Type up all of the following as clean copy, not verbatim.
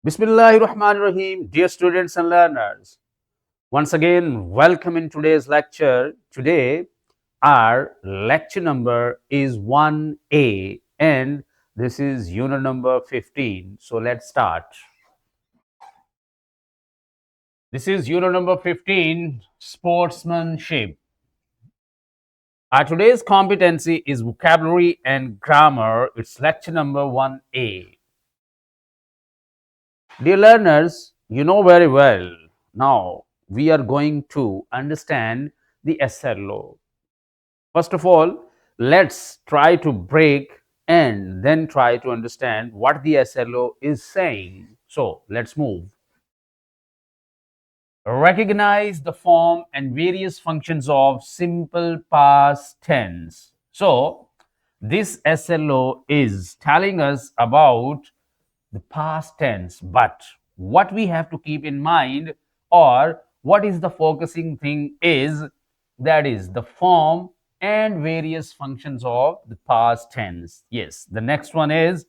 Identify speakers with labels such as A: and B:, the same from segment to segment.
A: Bismillahirrahmanirrahim. Dear students and learners, once again, welcome in today's lecture. Today, our lecture number is 1A and this is unit number 15. So let's start. This is unit number 15, sportsmanship. Our today's competency is vocabulary and grammar. It's lecture number 1A. Dear learners, you know very well now we are going to understand the SLO. First of all, let's try to break and then try to understand what the SLO is saying. So let's move. Recognize the form and various functions of simple past tense. So this SLO is telling us about the past tense, but what we have to keep in mind or what is the focusing thing is that is the form and various functions of the past tense. Yes, the next one is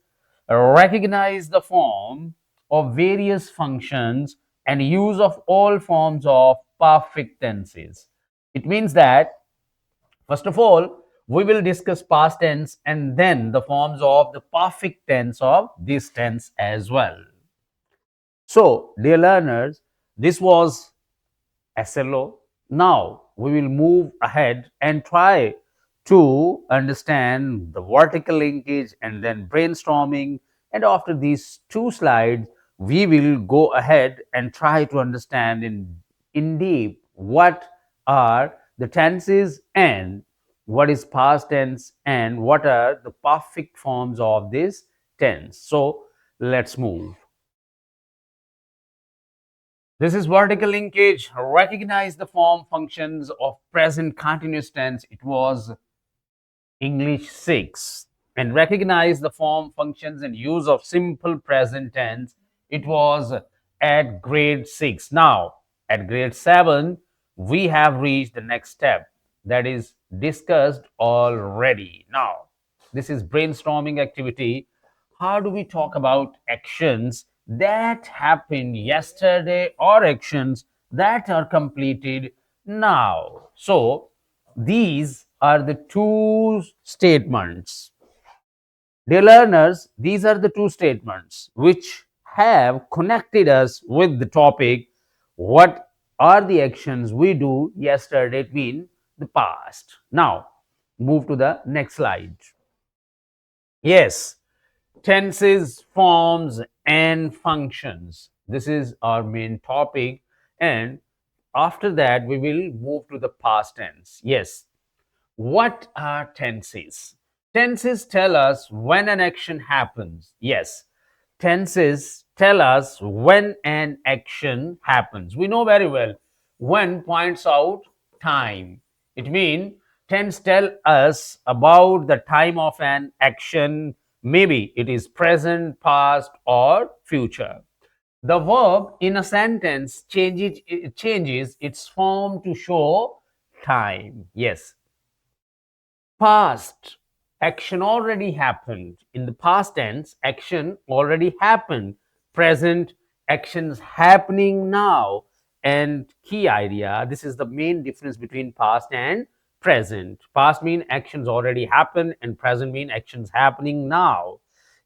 A: recognize the form of various functions and use of all forms of perfect tenses. It means that first of all, we will discuss past tense and then the forms of the perfect tense of this tense as well. So, dear learners, this was SLO. Now, we will move ahead and try to understand the vertical linkage and then brainstorming. And after these two slides, we will go ahead and try to understand in deep what are the tenses and what is past tense and what are the perfect forms of this tense. So, let's move. This is vertical linkage. Recognize the form functions of present continuous tense. It was English 6. And recognize the form functions and use of simple present tense. It was at grade 6. Now, at grade 7, we have reached the next step that is discussed already. Now, this is brainstorming activity. How do we talk about actions that happened yesterday or actions that are completed now? So, these are the two statements. Dear learners, these are the two statements which have connected us with the topic. What are the actions we do yesterday? It means the past. Now, move to the next slide. Yes, tenses, forms, and functions. This is our main topic. And after that, we will move to the past tense. Yes, what are tenses? Tenses tell us when an action happens. Yes, tenses tell us when an action happens. We know very well when points out time. It means tense tell us about the time of an action. Maybe it is present, past, or future. The verb in a sentence changes its form to show time. Yes, past action already happened. In the past tense, action already happened. Present actions happening now. And key idea, this is the main difference between past and present. Past mean actions already happened and present mean actions happening now.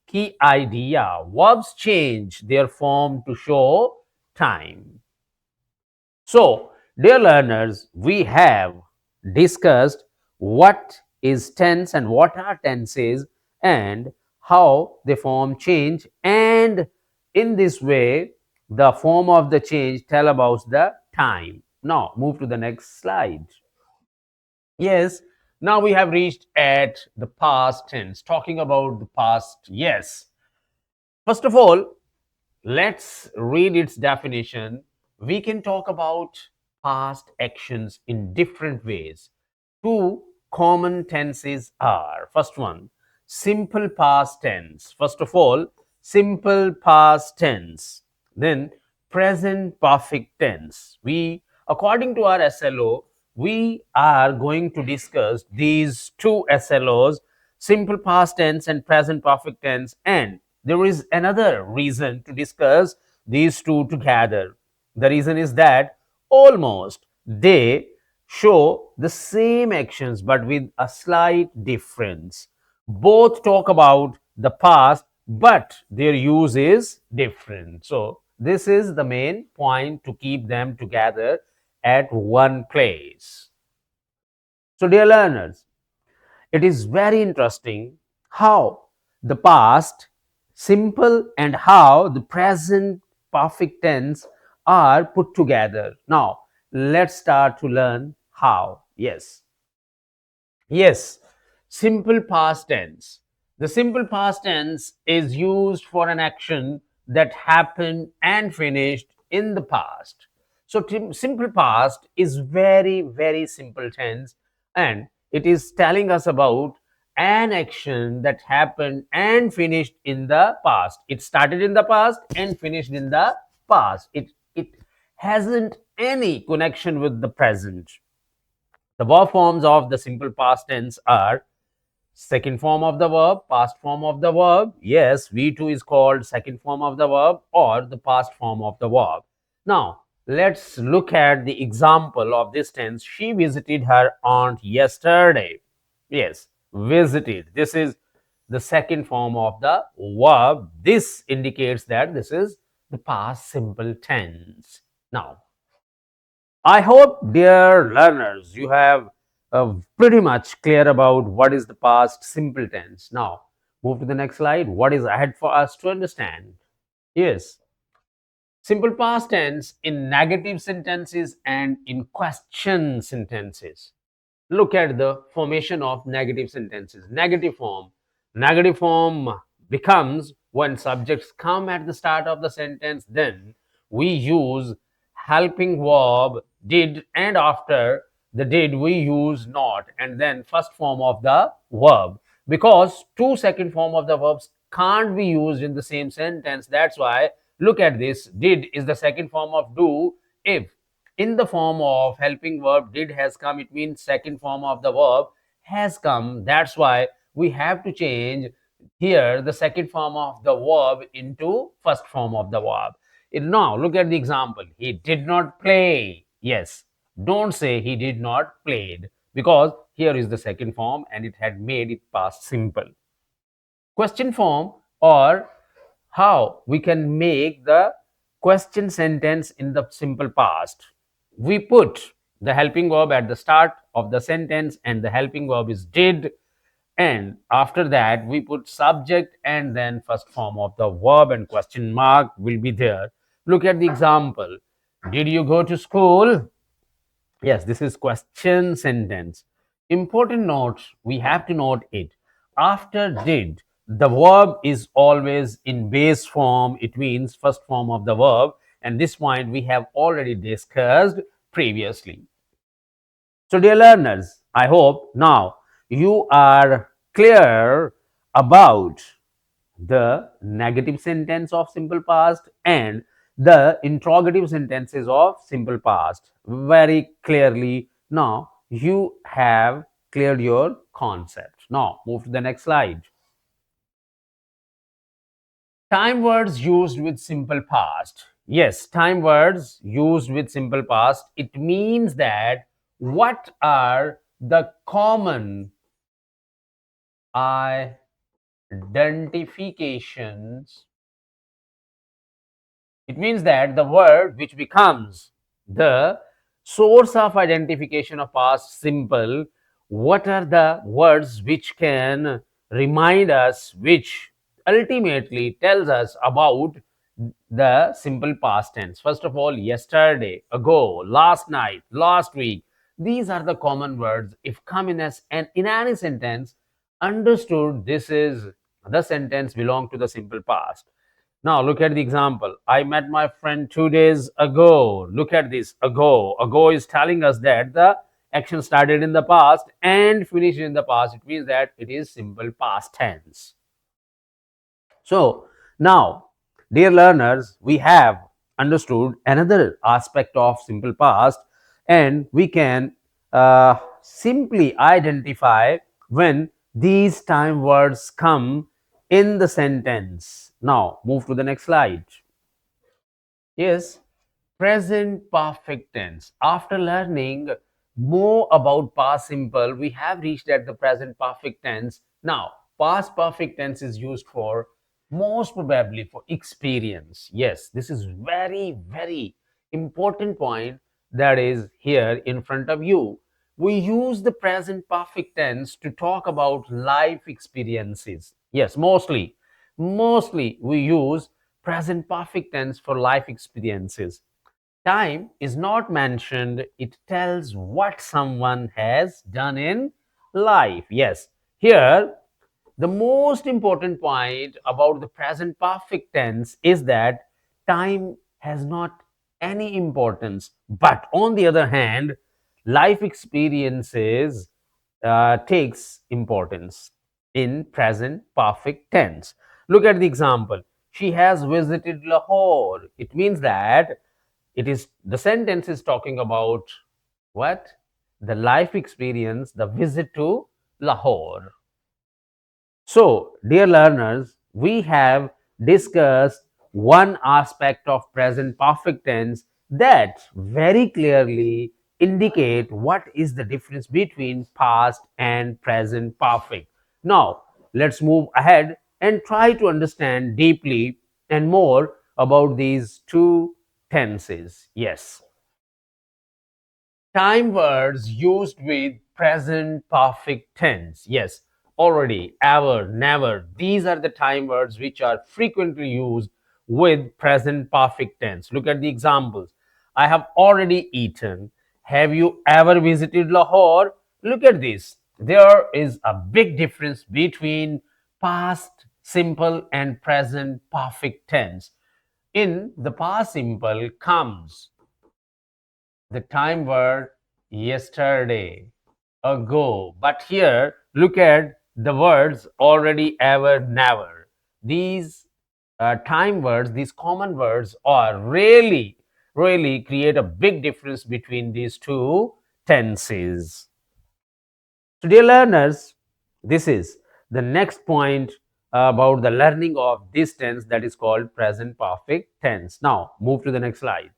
A: Key idea, verbs change their form to show time. So, dear learners, we have discussed what is tense and what are tenses and how they form change, and in this way the form of the change tell about the time. Now move to the next slide. Yes, now we have reached at the past tense, talking about the past. Yes, first of all, let's read its definition. We can talk about past actions in different ways. Two common tenses are first one, simple past tense. First of all, simple past tense. Then present perfect tense. According to our SLO, we are going to discuss these two SLOs, simple past tense and present perfect tense, and there is another reason to discuss these two together. The reason is that almost they show the same actions but with a slight difference. Both talk about the past, but their use is different. So, this is the main point to keep them together at one place. So, dear learners, it is very interesting how the past simple and how the present perfect tense are put together. Now, let's start to learn how. Yes, simple past tense. The simple past tense is used for an action that happened and finished in the past. So, simple past is very, very simple tense, and it is telling us about an action that happened and finished in the past. It started in the past and finished in the past. It hasn't any connection with the present. The verb forms of the simple past tense are second form of the verb, past form of the verb. Yes, V2 is called second form of the verb or the past form of the verb. Now, let's look at the example of this tense. She visited her aunt yesterday. Yes, visited. This is the second form of the verb. This indicates that this is the past simple tense. Now, I hope, dear learners, you have pretty much clear about what is the past simple tense. Now, move to the next slide. What is ahead for us to understand? Yes, simple past tense in negative sentences and in question sentences. Look at the formation of negative sentences. Negative form. Negative form becomes when subjects come at the start of the sentence, then we use helping verb did, and after the did we use not, and then first form of the verb, because two second form of the verbs can't be used in the same sentence. That's why, look at this, did is the second form of do. If in the form of helping verb did has come, it means second form of the verb has come. That's why we have to change here the second form of the verb into first form of the verb. Now look at the example. He did not play. Yes, don't say he did not played, because here is the second form and it had made it past simple. Question form, or how we can make the question sentence in the simple past. We put the helping verb at the start of the sentence and the helping verb is did, and after that we put subject and then first form of the verb and question mark will be there. Look at the example. Did you go to school? Yes, this is question sentence. Important note, we have to note it. After did, the verb is always in base form. It means first form of the verb. And this point we have already discussed previously. So, dear learners, I hope now you are clear about the negative sentence of simple past and the interrogative sentences of simple past very clearly. Now you have cleared your concept. Now move to the next slide. Time words used with simple past. Yes, time words used with simple past. It means that what are the common identifications. It means that the word which becomes the source of identification of past simple, what are the words which can remind us, which ultimately tells us about the simple past tense. First of all, yesterday, ago, last night, last week. These are the common words. If come in as and in any sentence, understood, this is the sentence belong to the simple past. Now look at the example. I met my friend 2 days ago. Look at this. Ago. Ago is telling us that the action started in the past and finished in the past. It means that it is simple past tense. So now, dear learners, we have understood another aspect of simple past, and we can simply identify when these time words come in the sentence. Now, move to the next slide. Yes, present perfect tense. After learning more about past simple, we have reached at the present perfect tense. Now, past perfect tense is used for most probably for experience. Yes, this is very, very important point that is here in front of you. We use the present perfect tense to talk about life experiences. Yes, mostly we use present perfect tense for life experiences. Time is not mentioned, it tells what someone has done in life. Yes, here the most important point about the present perfect tense is that time has not any importance, but on the other hand, life experiences takes importance in present perfect tense. Look at the example. She has visited Lahore. It means that it is the sentence is talking about what? The life experience, the visit to Lahore. So, dear learners, we have discussed one aspect of present perfect tense that very clearly indicate what is the difference between past and present perfect. Now, let's move ahead and try to understand deeply and more about these two tenses. Yes, time words used with present perfect tense. Yes, already, ever, never. These are the time words which are frequently used with present perfect tense. Look at the examples. I have already eaten. Have you ever visited Lahore? Look at this. There is a big difference between past simple and present perfect tense. In the past simple comes the time word yesterday, ago. But here, look at the words already, ever, never. These time words, these common words, are really create a big difference between these two tenses. So, dear learners, this is the next point about the learning of this tense that is called present perfect tense. Now, move to the next slide.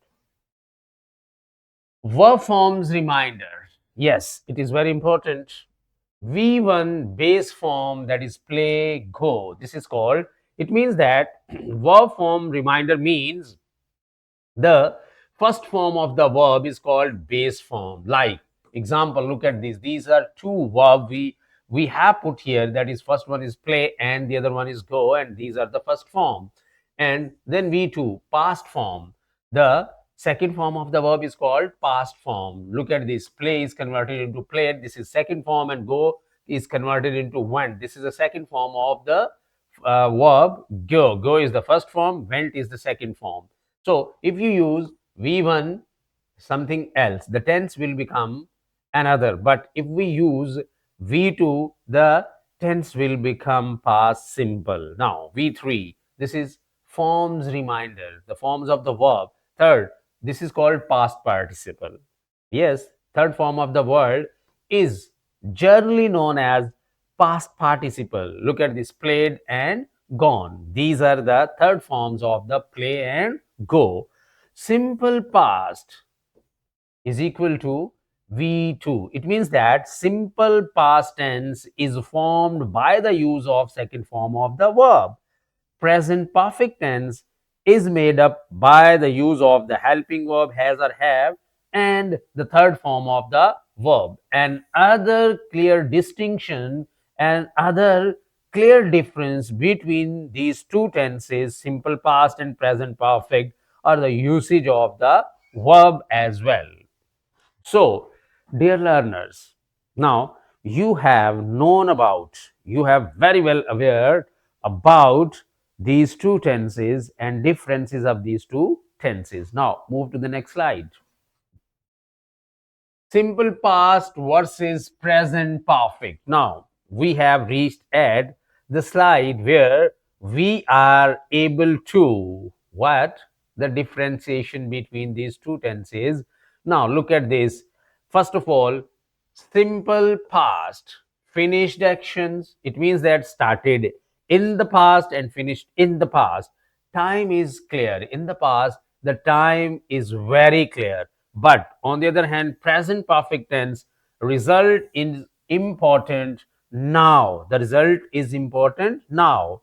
A: Verb forms reminder. Yes, it is very important. V1 base form, that is play, go. This is called, it means that verb form reminder means the first form of the verb is called base form. Like example, look at this. These are two verb we have put here. That is, first one is play and the other one is go, and these are the first form. And then V2 past form. The second form of the verb is called past form. Look at this. Play is converted into played. This is second form, and go is converted into went. This is the second form of the verb go. Go is the first form. Went is the second form. So if you use V1 something else, the tense will become another. But if we use V2, the tense will become past simple. Now, V3, this is forms reminder, the forms of the verb. Third, this is called past participle. Yes, third form of the word is generally known as past participle. Look at this, played and gone. These are the third forms of the play and go. Simple past is equal to V2. It means that simple past tense is formed by the use of second form of the verb. Present perfect tense is made up by the use of the helping verb has or have and the third form of the verb. And other clear distinction and other clear difference between these two tenses, simple past and present perfect, are the usage of the verb as well. So, dear learners, now you have known about, you have very well aware about these two tenses and differences of these two tenses. Now, move to the next slide. Simple past versus present perfect. Now, we have reached at the slide where we are able to what? The differentiation between these two tenses. Now, look at this. First of all, simple past, finished actions. It means that started in the past and finished in the past. Time is clear. In the past, the time is very clear. But on the other hand, present perfect tense result is important now. The result is important now.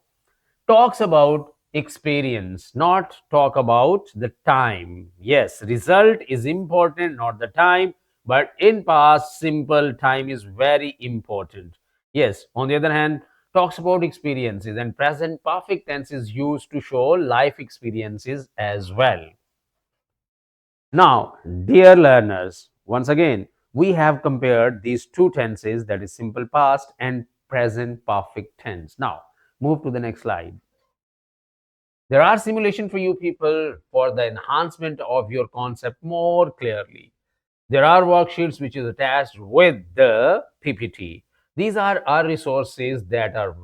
A: Talks about experience, not talk about the time. Yes, result is important, not the time, but in past simple time is very important. Yes, on the other hand, talks about experiences, and present perfect tense is used to show life experiences as well. Now, dear learners, once again, we have compared these two tenses, that is simple past and present perfect tense. Now, move to the next slide. There are simulation for you people for the enhancement of your concept more clearly. There are worksheets which is attached with the PPT. These are our resources that are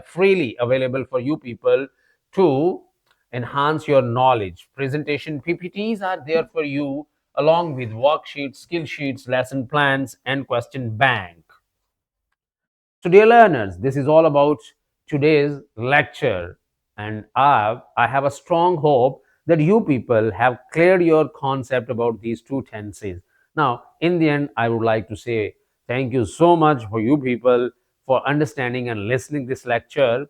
A: freely available for you people to enhance your knowledge. Presentation PPTs are there for you along with worksheets, skill sheets, lesson plans, and question bank. So, dear learners, this is all about today's lecture, and I have a strong hope that you people have cleared your concept about these two tenses. Now, in the end, I would like to say thank you so much for you people for understanding and listening this lecture.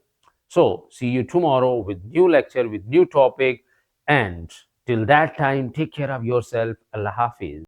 A: So, see you tomorrow with new lecture with new topic, and till that time, take care of yourself. Allah Hafiz.